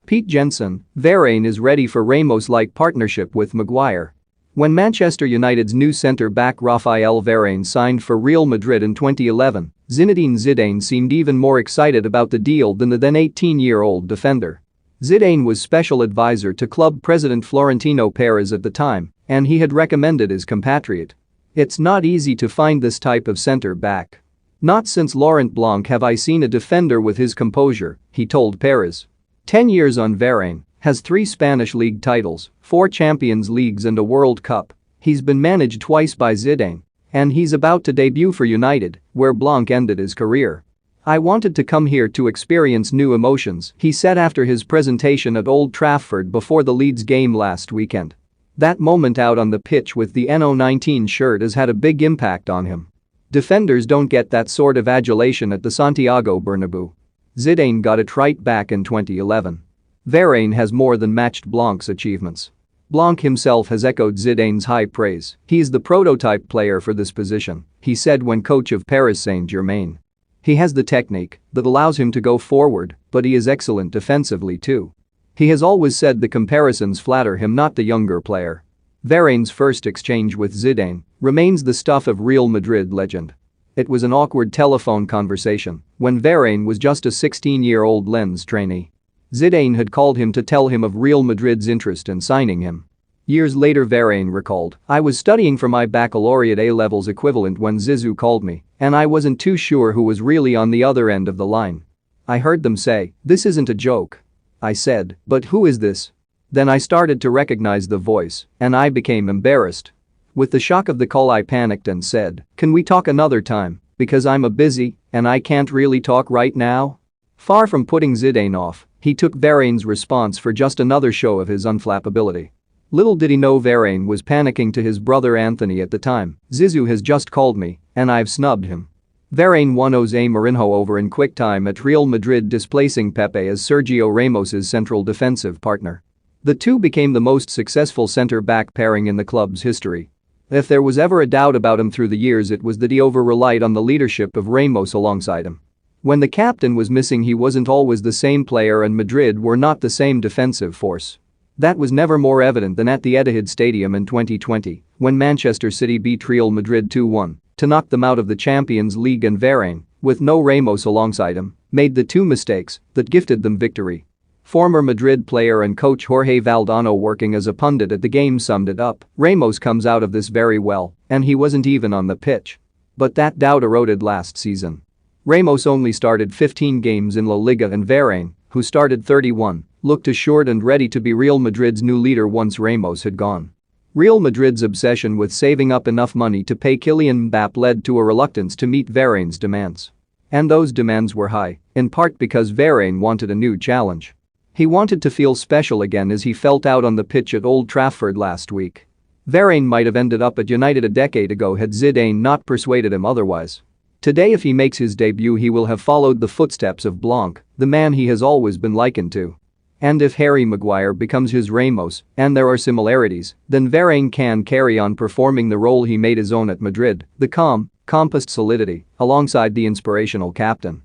Pete JENSON, Varane is ready for Ramos-like partnership with Maguire. When Manchester United's new centre-back Raphael Varane signed for Real Madrid in 2011, Zinedine Zidane seemed even more excited about the deal than the then 18-year-old defender. Zidane was special advisor to club president Florentino Perez at the time, and he had recommended his compatriot. "It's not easy to find this type of centre-back. Not since Laurent Blanc have I seen a defender with his composure," he told Perez. 10 years on Varane, has 3 Spanish league titles, 4 Champions Leagues and a World Cup. He's been managed twice by Zidane. And he's about to debut for United, where Blanc ended his career. "I wanted to come here to experience new emotions," he said after his presentation at Old Trafford before the Leeds game last weekend. That moment out on the pitch with the NO19 shirt has had a big impact on him. Defenders don't get that sort of adulation at the Santiago Bernabeu. Zidane got it right back in 2011. Varane has more than matched Blanc's achievements. Blanc himself has echoed Zidane's high praise. "He's the prototype player for this position," he said when coach of Paris Saint-Germain. "He has the technique that allows him to go forward, but he is excellent defensively too." He has always said the comparisons flatter him, not the younger player. Varane's first exchange with Zidane remains the stuff of Real Madrid legend. It was an awkward telephone conversation when Varane was just a 16-year-old Lens trainee. Zidane had called him to tell him of Real Madrid's interest in signing him. Years later, Varane recalled, "I was studying for my baccalaureate A-levels equivalent when Zizou called me, and I wasn't too sure who was really on the other end of the line. I heard them say, 'This isn't a joke.' I said, 'But who is this?' Then I started to recognize the voice, and I became embarrassed. With the shock of the call I panicked and said, 'Can we talk another time, because I'm a busy and I can't really talk right now?'" Far from putting Zidane off, he took Varane's response for just another show of his unflappability. Little did he know Varane was panicking to his brother Anthony at the time. "Zizou has just called me, and I've snubbed him." Varane won Jose Mourinho over in quick time at Real Madrid, displacing Pepe as Sergio Ramos's central defensive partner. The two became the most successful centre-back pairing in the club's history. If there was ever a doubt about him through the years, it was that he over-relied on the leadership of Ramos alongside him. When the captain was missing, he wasn't always the same player, and Madrid were not the same defensive force. That was never more evident than at the Etihad Stadium in 2020, when Manchester City beat Real Madrid 2-1 to knock them out of the Champions League, and Varane, with no Ramos alongside him, made the 2 mistakes that gifted them victory. Former Madrid player and coach Jorge Valdano, working as a pundit at the game, summed it up: "Ramos comes out of this very well, and he wasn't even on the pitch." But that doubt eroded last season. Ramos only started 15 games in La Liga, and Varane, who started 31, looked assured and ready to be Real Madrid's new leader once Ramos had gone. Real Madrid's obsession with saving up enough money to pay Kylian Mbappé led to a reluctance to meet Varane's demands. And those demands were high, in part because Varane wanted a new challenge. He wanted to feel special again, as he felt out on the pitch at Old Trafford last week. Varane might have ended up at United a decade ago had Zidane not persuaded him otherwise. Today, if he makes his debut, he will have followed the footsteps of Blanc, the man he has always been likened to. And if Harry Maguire becomes his Ramos, and there are similarities, then Varane can carry on performing the role he made his own at Madrid, the calm, compassed solidity, alongside the inspirational captain.